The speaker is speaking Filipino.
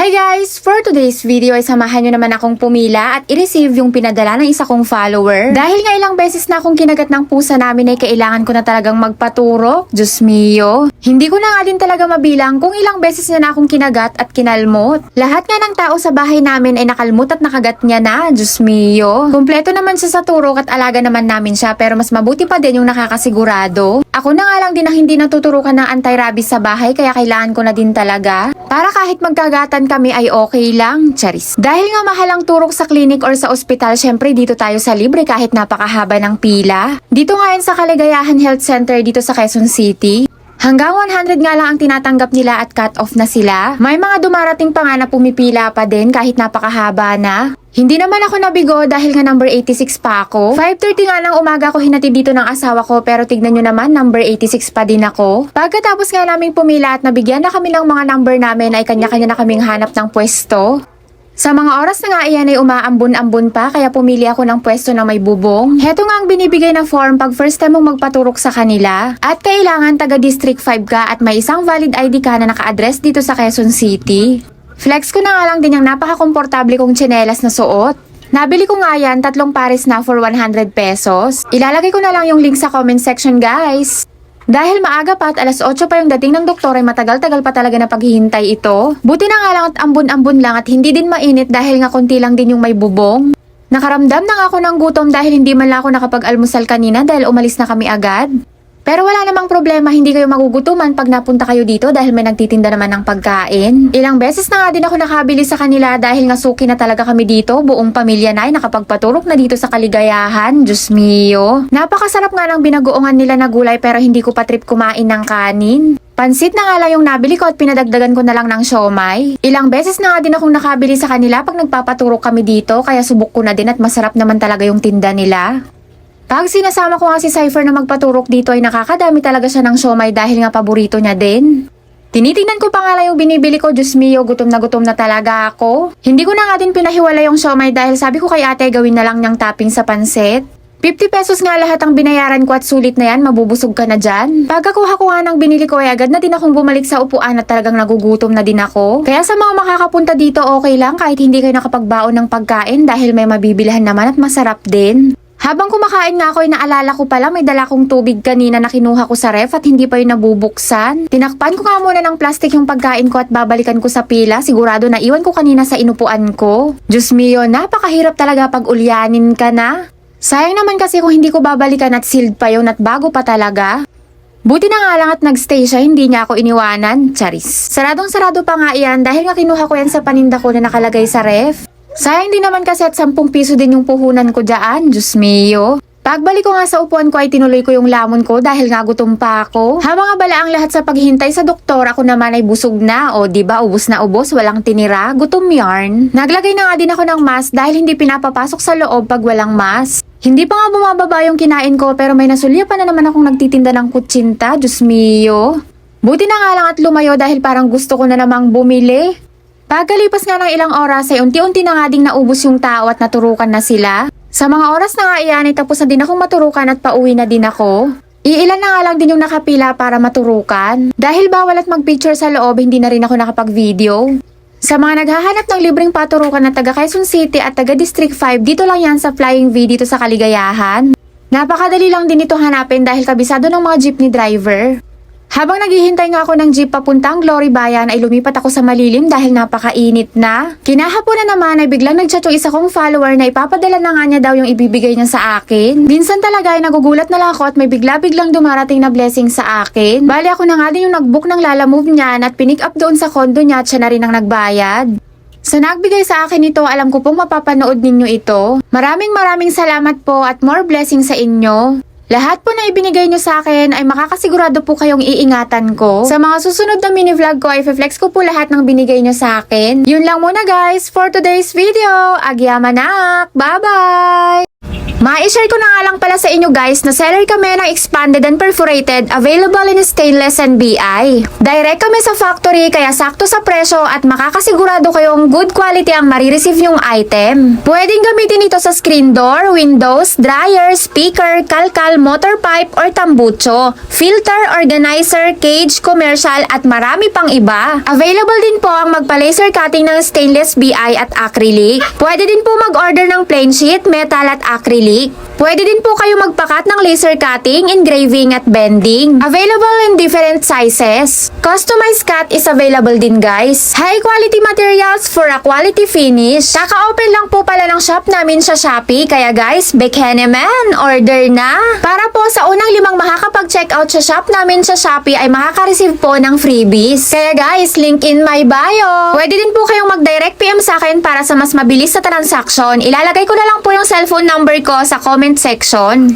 Hi guys! For today's video ay samahan nyo naman akong pumila at i-receive yung pinadala ng isa kong follower. Dahil nga ilang beses na akong kinagat ng pusa namin ay kailangan ko na talagang magpaturok. Diyos mio! Hindi ko na nga din talaga mabilang kung ilang beses niya na akong kinagat at kinalmot. Lahat nga ng tao sa bahay namin ay nakalmot at nakagat niya na. Diyos mio! Kumpleto naman siya sa turok at alaga naman namin siya pero mas mabuti pa din yung nakakasigurado. Ako na nga lang din ang hindi natuturukan ng anti-rabies sa bahay kaya kailangan ko na din talaga. Para kahit magkagatan kami ay okay lang, charis. Dahil nga mahal ang turok sa clinic or sa ospital, syempre dito tayo sa libre kahit napakahaba ng pila. Dito nga yan sa Kaligayahan Health Center dito sa Quezon City. Hanggang 100 nga lang ang tinatanggap nila at cut off na sila. May mga dumarating pa nga na pumipila pa din kahit napakahaba na. Hindi naman ako nabigo dahil nga number 86 pa ako. 5:30 nga ng umaga ako hinatid dito ng asawa ko pero tignan nyo naman number 86 pa din ako. Pagkatapos nga naming pumila at nabigyan na kami ng mga number namin ay kanya-kanya na kaming hanap ng pwesto. Sa mga oras na nga iyan ay umaambon-ambon pa kaya pumili ako ng pwesto na may bubong. Heto nga ang binibigay na form pag first time mong magpaturok sa kanila. At kailangan taga District 5 ka at may isang valid ID ka na naka-address dito sa Quezon City. Flex ko na nga lang din yung napaka-komportable kong tsinelas na suot. Nabili ko nga yan, 3 pares na for 100 pesos. Ilalagay ko na lang yung link sa comment section guys. Dahil maaga pa at alas 8 pa yung dating ng doktor ay matagal-tagal pa talaga na paghihintay ito. Buti na nga lang at ambon-ambon lang at hindi din mainit dahil nga konti lang din yung may bubong. Nakaramdam na nga ako ng gutom dahil hindi man lang ako nakapag-almusal kanina dahil umalis na kami agad. Pero wala namang problema, hindi kayo magugutuman pag napunta kayo dito dahil may nagtitinda naman ng pagkain. Ilang beses na nga din ako nakabili sa kanila dahil nga suki na talaga kami dito. Buong pamilya na ay nakapagpaturok na dito sa Kaligayahan. Diyos mio! Napakasarap nga ng binagoongan nila na gulay pero hindi ko pa trip kumain ng kanin. Pansit na nga lang yung nabili ko at pinadagdagan ko na lang ng siomay. Ilang beses na nga din akong nakabili sa kanila pag nagpapaturok kami dito kaya subok ko na din at masarap naman talaga yung tinda nila. Pag sinasama ko nga si Cypher na magpaturok dito ay nakakadami talaga siya ng siomay dahil nga paborito niya din. Tinitingnan ko pa nga lang yung binibili ko, Diyos mio, gutom na talaga ako. Hindi ko na nga din pinahiwala yung siomay dahil sabi ko kay ate gawin na lang niyang topping sa pansit. 50 pesos nga lahat ang binayaran ko at sulit na yan, mabubusog ka na dyan. Pagkakuha ko nga ng binili ko ay agad na din akong bumalik sa upuan at talagang nagugutom na din ako. Kaya sa mga makakapunta dito okay lang kahit hindi kayo nakapagbaon ng pagkain dahil may mabibilihan naman at masarap din. Habang kumakain nga ako ay naalala ko pala may dala kong tubig kanina na kinuha ko sa ref at hindi pa yun nabubuksan. Tinakpan ko nga muna ng plastic yung pagkain ko at babalikan ko sa pila. Sigurado na iwan ko kanina sa inupuan ko. Diyos mio, napakahirap talaga pag ulyanin ka na. Sayang naman kasi kung hindi ko babalikan at sealed pa yun at bago pa talaga. Buti na nga lang at nagstay siya, hindi niya ako iniwanan. Charis. Saradong-sarado pa nga iyan dahil nga kinuha ko yan sa paninda ko na nakalagay sa ref. Sayang din naman kasi at 10 piso din yung puhunan ko dyan, Diyos mio. Pagbalik ko nga sa upuan ko ay tinuloy ko yung lamon ko dahil nga gutom pa ako. Habang abala ang lahat sa paghihintay sa doktor, ako naman ay busog na. O diba, ubos na ubos, walang tinira, gutom yarn. Naglagay na nga din ako ng mask dahil hindi pinapapasok sa loob pag walang mask. Hindi pa nga bumababa yung kinain ko pero may nasulya pa na naman akong nagtitinda ng kutsinta, Diyos mio. Buti na nga lang at lumayo dahil parang gusto ko na namang bumili. Pagkalipas nga ng ilang oras ay unti-unti na nga ding naubos yung tao at naturukan na sila. Sa mga oras na nga iyan ay tapos na din akong maturukan at pauwi na din ako. Iilan na nga lang din yung nakapila para maturukan. Dahil bawal at magpicture sa loob, hindi na rin ako nakapag-video. Sa mga naghahanap ng libreng paturukan na taga Quezon City at taga District 5, dito lang yan sa Flying V dito sa Kaligayahan. Napakadali lang din ito hanapin dahil kabisado ng mga jeepney driver. Habang naghihintay nga ako ng jeep papuntang Glory Bayan ay lumipat ako sa malilim dahil napakainit na. Kinahapon na naman ay biglang nagchat yung isa kong follower na ipapadala na nga niya daw yung ibibigay niya sa akin. Minsan talaga ay nagugulat na lang ako at may bigla-biglang dumarating na blessing sa akin. Bali ako na nga din yung nagbook ng Lalamove niyan at pinick up doon sa condo niya at siya na rin ang nagbayad. Sa nagbigay sa akin ito, alam ko pong mapapanood ninyo ito. Maraming salamat po at more blessing sa inyo. Lahat po na ibinigay nyo sa akin ay makakasigurado po kayong iingatan ko. Sa mga susunod na mini vlog ko ay flex ko po lahat ng binigay nyo sa akin. Yun lang muna guys for today's video. Agyamanak! Bye-bye! Ma-share ko na nga lang pala sa inyo guys na seller kami ng expanded and perforated, available in stainless and BI. Direct kami sa factory kaya sakto sa presyo at makakasigurado kayong good quality ang marireceive yung item. Pwedeng gamitin ito sa screen door, windows, dryer, speaker, kalkal, motor pipe or tambucho, filter, organizer, cage, commercial at marami pang iba. Available din po ang magpa-laser cutting ng stainless BI at acrylic. Pwede din po mag-order ng plain sheet, metal at acrylic. Pwede din po kayo magpakat ng laser cutting, engraving at bending. Available in different sizes. Customized cut is available din guys. High quality materials for a quality finish. Kaka-open lang po pala ng shop namin sa Shopee kaya guys, Bekheneman, order na! Para po sa unang 5 makakapag-checkout sa shop namin sa Shopee ay makaka-receive po ng freebies. Kaya guys, link in my bio. Pwede din po kayong mag-direct PM sa akin para sa mas mabilis sa transaction. Ilalagay ko na lang po yung cellphone number ko sa comment section.